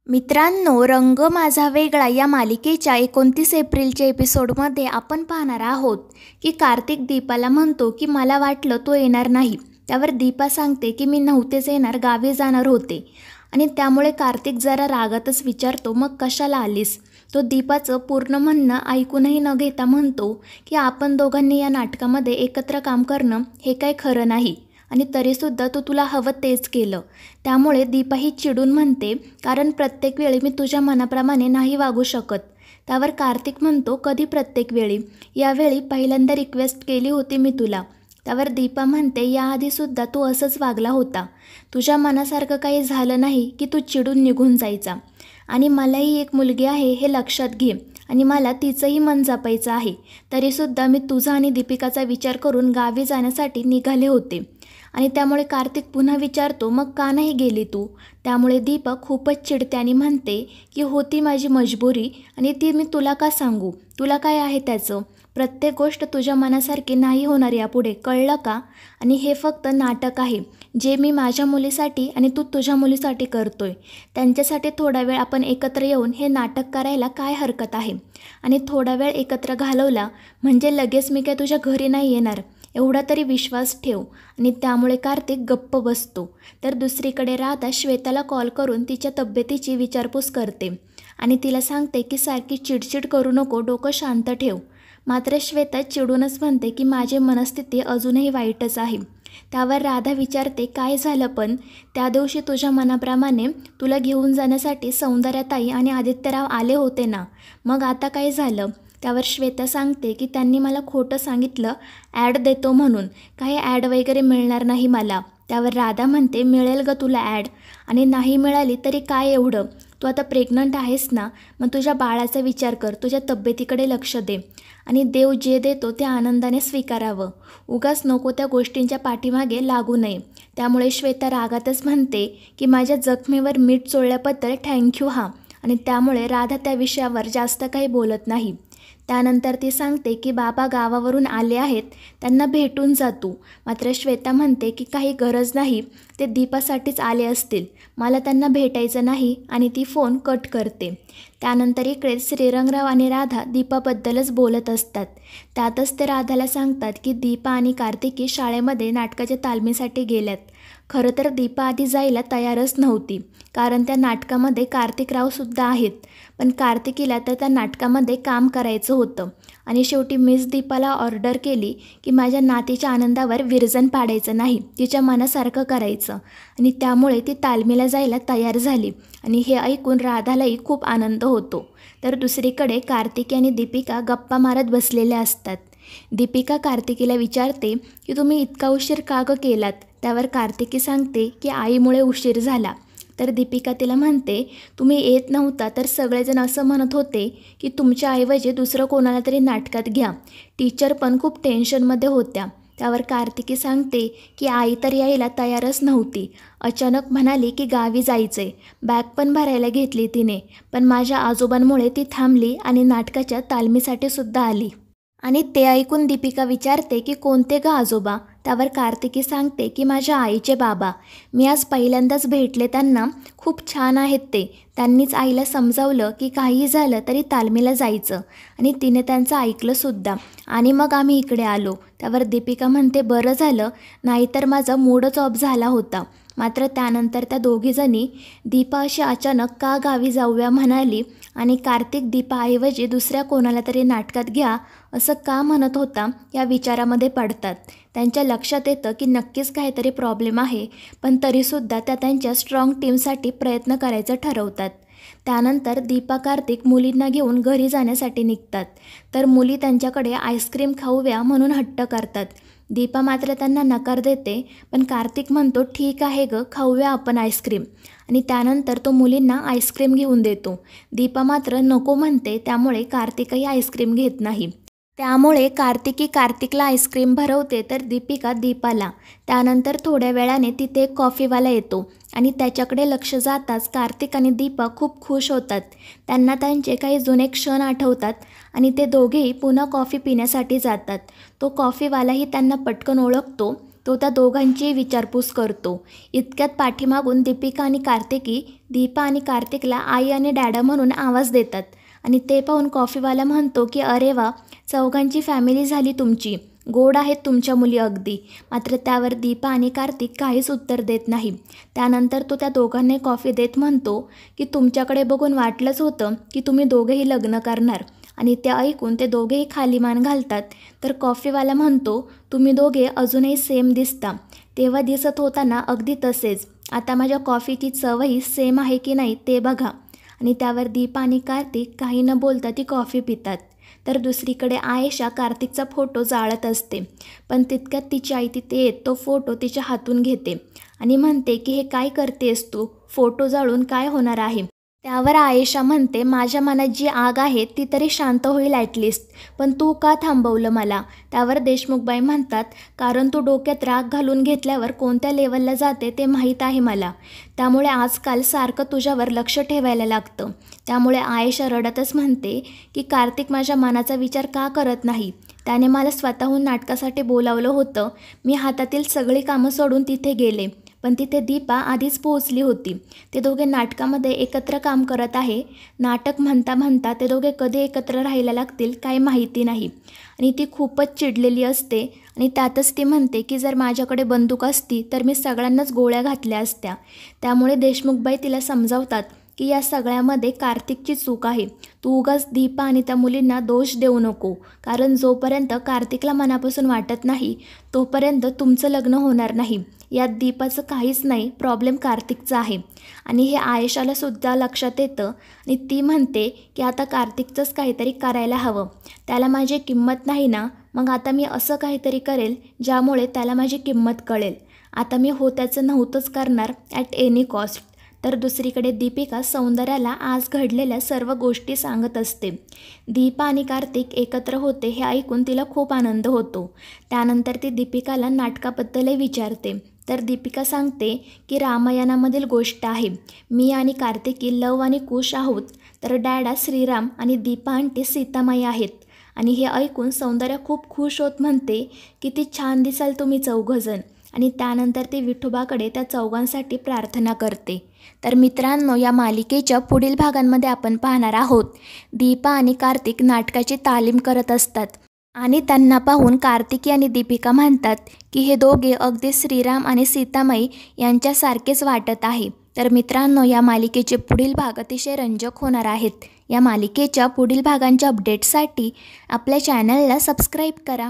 मित्रांनो, रंग माझा वेगळा या मालिकेच्या 29 एप्रिलच्या एपिसोडमध्ये आपण पाहणार आहोत की कार्तिक दीपाला म्हणतो की मला वाटलं तो येणार नाही. त्यावर दीपा सांगते की मी नव्हतेच येणार, गावी जाणार होते. आणि त्यामुळे कार्तिक जरा रागातच विचारतो, मग कशाला आलीस? तो दीपाचं पूर्ण म्हणणं ऐकूनही न घेता म्हणतो की आपण दोघांनी या नाटकामध्ये एकत्र काम करणं हे काही खरं नाही आणि तरीसुद्धा तुला हवं तेच केलं. त्यामुळे दीपा ही चिडून म्हणते, कारण प्रत्येक वेळी मी तुझ्या मनाप्रमाणे नाही वागू शकत. त्यावर कार्तिक म्हणतो, कधी प्रत्येक वेळी? यावेळी पहिल्यांदा रिक्वेस्ट केली होती मी तुला. त्यावर दीपा म्हणते, याआधीसुद्धा तू असंच वागला होता. तुझ्या मनासारखं काही झालं नाही की तू चिडून निघून जायचा. आणि मलाही एक मुलगी आहे हे लक्षात घे आणि मला तिचंही मन जपायचं आहे. तरीसुद्धा मी तुझा आणि दीपिकाचा विचार करून गावी जाण्यासाठी निघाले होते. आणि त्यामुळे कार्तिक पुन्हा विचारतो, मग का नाही गेली तू? त्यामुळे दीपा खूपच चिडते आणि म्हणते की होती माझी मजबुरी आणि ती मी तुला का सांगू? तुला काय आहे त्याचं? प्रत्येक गोष्ट तुझ्या मनासारखी नाही होणार यापुढे, कळलं का? आणि हे फक्त नाटक आहे जे मी माझ्या मुलीसाठी आणि तू तुझ्या मुलीसाठी करतोय. त्यांच्यासाठी थोडा वेळ आपण एकत्र येऊन हे नाटक करायला काय हरकत आहे? आणि थोडा वेळ एकत्र घालवला म्हणजे लगेच मी काय तुझ्या घरी नाही येणार, एवढा तरी विश्वास ठेव. आणि त्यामुळे कार्तिक गप्प बसतो. तर दुसरीकडे राधा श्वेताला कॉल करून तिच्या तब्येतीची विचारपूस करते आणि तिला सांगते की सारखी चिडचिड करू नको, डोकं शांत ठेव. मात्र श्वेता चिडूनच म्हणते की माझी मनस्थिती अजूनही वाईटच आहे. त्यावर राधा विचारते, काय झालं पण? त्या दिवशी तुझ्या मनाप्रमाणे तुला घेऊन जाण्यासाठी सौंदर्याताई आणि आदित्यराव आले होते ना, मग आता काय झालं? त्यावर श्वेता सांगते की त्यांनी मला खोटं सांगितलं ॲड देतो म्हणून. काही ॲड वगैरे मिळणार नाही मला. त्यावर राधा म्हणते, मिळेल ग तुला ॲड, आणि नाही मिळाली तरी काय एवढं? तू आता प्रेग्नंट आहेस ना, मग तुझ्या बाळाचा विचार कर, तुझ्या तब्येतीकडे लक्ष दे आणि देव जे देतो ते आनंदाने स्वीकारावं. उगाच नको त्या गोष्टींच्या पाठीमागे लागू नये. त्यामुळे श्वेता रागातच म्हणते की माझ्या जखमेवर मीठ चोळल्याबद्दल थँक्यू हा. आणि त्यामुळे राधा त्या विषयावर जास्त काही बोलत नाही. त्यानंतर ती सांगते की बाबा गावावरून आले आहेत, त्यांना भेटून जातो. मात्र श्वेता म्हणते की काही गरज नाही, ते दीपासाठीच आले असतील, मला त्यांना भेटायचं नाही आणि ती फोन कट करते. त्यानंतर इकडे श्रीरंगराव आणि राधा दीपाबद्दलच बोलत असतात. त्यातच ते राधाला सांगतात की दीपा आणि कार्तिकी शाळेमध्ये नाटकाच्या तालमीसाठी गेल्यात. खरं तर दीपा आधी जायला तयारच नव्हती, कारण त्या नाटकामध्ये कार्तिकरावसुद्धा आहेत. पण कार्तिकीला तर त्या नाटकामध्ये काम करायचं होतं आणि शेवटी मिस दीपाला ऑर्डर केली की माझ्या नातीच्या आनंदावर विरजण पाडायचं नाही, तिच्या मनासारखं करायचं. आणि त्यामुळे ती तालमीला जायला तयार झाली आणि हे ऐकून राधालाही खूप आनंद होतो. तर दुसरीकडे कार्तिकी आणि दीपिका गप्पा मारत बसलेल्या असतात. दीपिका कार्तिकीला विचारते की तुम्ही इतका उशीर का ग केलात? त्यावर कार्तिकी सांगते की आईमुळे उशीर झाला. तर दीपिका तिला म्हणते, तुम्ही येत नव्हता तर सगळेजण असं म्हणत होते की तुमच्याऐवजी दुसरं कोणाला तरी नाटकात घ्या. टीचर पण खूप टेन्शनमध्ये होत्या. त्यावर कार्तिकी सांगते की आई तर यायला तयारच नव्हती, अचानक म्हणाली की गावी जायचे. बॅग पण भरायला घेतली तिने, पण माझ्या आजोबांमुळे ती थांबली आणि नाटकाच्या तालमीसाठी सुद्धा आली. आणि ते ऐकून दीपिका विचारते की कोणते ग आजोबा? त्यावर कार्तिकी सांगते की माझ्या आईचे बाबा. मी आज पहिल्यांदाच भेटले त्यांना, खूप छान आहेत ते. त्यांनीच आईला समजावलं की काहीही झालं तरी तालमीला जायचं आणि तिने त्यांचं ऐकलंसुद्धा आणि मग आम्ही इकडे आलो. त्यावर दीपिका म्हणते, बरं झालं, नाहीतर माझा मूडच ऑफ झाला होता. मात्र त्यानंतर त्या दोघीजणी दीपा अशी अचानक का गावी जाऊया म्हणाली आणि कार्तिक दीपाऐवजी दुसऱ्या कोणाला तरी नाटकात घ्या असं का म्हणत होता या विचारामध्ये पडतात. त्यांच्या लक्षात येतं की नक्कीच काहीतरी प्रॉब्लेम आहे, पण तरीसुद्धा त्या त्यांच्या स्ट्रॉंग टीमसाठी प्रयत्न करायचं ठरवतात. त्यानंतर दीपा कार्तिक मुलींना घेऊन घरी जाण्यासाठी निघतात. तर मुली त्यांच्याकडे आईस्क्रीम खाऊया म्हणून हट्ट करतात. दीपा मात्र त्यांना नकार देते, पण कार्तिक म्हणतो, ठीक आहे ग, खाऊया आपण आईस्क्रीम. आणि त्यानंतर तो मुलींना आईस्क्रीम घेऊन देतो. दीपा मात्र नको म्हणते, त्यामुळे कार्तिकही आईस्क्रीम घेत नाही. त्यामुळे कार्तिकी कार्तिकला आईस्क्रीम भरवते तर दीपिका दीपाला. त्यानंतर थोड्या वेळाने तिथे एक कॉफीवाला येतो आणि त्याच्याकडे लक्ष जाताच कार्तिक आणि दीपा खूप खुश होतात. त्यांना त्यांचे काही जुने क्षण आठवतात आणि ते दोघेही पुन्हा कॉफी पिण्यासाठी जातात. तो कॉफीवालाही त्यांना पटकन ओळखतो तो त्या दोघांचीही विचारपूस करतो. इतक्यात पाठीमागून दीपिका आणि कार्तिकी दीपा आणि कार्तिकला आई आणि डॅडा म्हणून आवाज देतात आणि ते पाहून कॉफीवाला म्हणतो की अरे वा, चौघांची फॅमिली झाली तुमची, गोड आहेत तुमच्या मुली अगदी. मात्र त्यावर दीपा आणि कार्तिक काहीच उत्तर देत नाही. त्यानंतर तो त्या दोघांना कॉफी देत म्हणतो की तुमच्याकडे बघून वाटलंच होतं की तुम्ही दोघेही लग्न करणार. आणि ते ऐकून ते दोघेही खाली मान घालतात. तर कॉफीवाला म्हणतो तुम्ही दोघे अजूनही सेम दिसता, तेव्हा दिसत होताना अगदी तसेच. आता माझ्या कॉफीची चवही सेम आहे की नाही ते बघा. आणि त्यावर दीपा आणि कार्तिक काही न बोलता ती कॉफी पितात. तर दुसरीकडे आयेशा कार्तिकचा फोटो जाळत असते, पण तितक्यात तिची आई तिथे येत तो फोटो तिच्या हातून घेते आणि म्हणते की हे काय करतेस तू, फोटो जाळून काय होणार आहे. त्यावर आयेशा म्हणते माझ्या मनात जी आग आहे ती तरी शांत होईल ॲटलिस्ट, पण तू का थांबवलं मला. त्यावर देशमुखबाई म्हणतात कारण तू डोक्यात राग घालून घेतल्यावर कोणत्या लेवलला जाते ते माहीत आहे मला, त्यामुळे आजकाल सारखं तुझ्यावर लक्ष ठेवायला लागतं. त्यामुळे आयेशा रडतच म्हणते की कार्तिक माझ्या मनाचा विचार का करत नाही. त्याने मला स्वतःहून नाटकासाठी बोलावलं होतं, मी हातातील सगळी कामं सोडून तिथे गेले, पण तिथे दीपा आधीच पोहोचली होती. ते दोघे नाटकामध्ये एकत्र काम करत आहे. नाटक म्हणता म्हणता ते दोघे कधी एकत्र राहायला लागतील काही माहिती नाही. आणि ती खूपच चिडलेली असते आणि त्यातच ती म्हणते की जर माझ्याकडे बंदूक असती तर मी सगळ्यांनाच गोळ्या घातल्या असत्या. त्यामुळे देशमुखबाई तिला समजावतात की या सगळ्यामध्ये कार्तिकची चूक आहे. तू उगाच दीपा आणि त्या मुलींना दोष देऊ नको, कारण जोपर्यंत कार्तिकला मनापासून वाटत नाही तोपर्यंत तुमचं लग्न होणार नाही. यात दीपाचं काहीच नाही, प्रॉब्लेम कार्तिकचा आहे. आणि हे आयेशाला सुद्धा लक्षात येतं आणि ती म्हणते की आता कार्तिकचंच काहीतरी करायला हवं. त्याला माझी किंमत नाही ना, मग आता मी असं काहीतरी करेल ज्यामुळे त्याला माझी किंमत कळेल. आता मी त्याचं नव्हतंच करणार ॲट एनी कॉस्ट. तर दुसरीकडे दीपिका सौंदर्याला आज घडलेल्या सर्व गोष्टी सांगत असते. दीपा आणि कार्तिक एकत्र होते हे ऐकून तिला खूप आनंद होतो. त्यानंतर ती दीपिकाला नाटकाबद्दलही विचारते. तर दीपिका सांगते की रामायणामधील गोष्ट आहे, मी आणि कार्तिकी लव आणि कुश आहोत, तर डॅडा श्रीराम आणि दीपा आंटी सीतामाई आहेत. आणि हे ऐकून सौंदर्या खूप खुश होत म्हणते किती छान दिसाल तुम्ही चौघजण. आणि त्यानंतर ती विठोबाकडे त्या चौघांसाठी प्रार्थना करते. तर मित्रांनो, या मालिकेच्या पुढील भागांमध्ये आपण पाहणार आहोत दीपा आणि कार्तिक नाटकाची तालीम करत असतात आणि त्यांना पाहून कार्तिकी आणि दीपिका म्हणतात की हे दोघे अगदी श्रीराम आणि सीतामाई यांच्यासारखेच वाटत आहे. तर मित्रांनो, या मालिकेचे पुढील भाग अतिशय रंजक होणार आहेत. या मालिकेच्या पुढील भागांच्या अपडेट्ससाठी आपल्या चॅनलला सबस्क्राईब करा.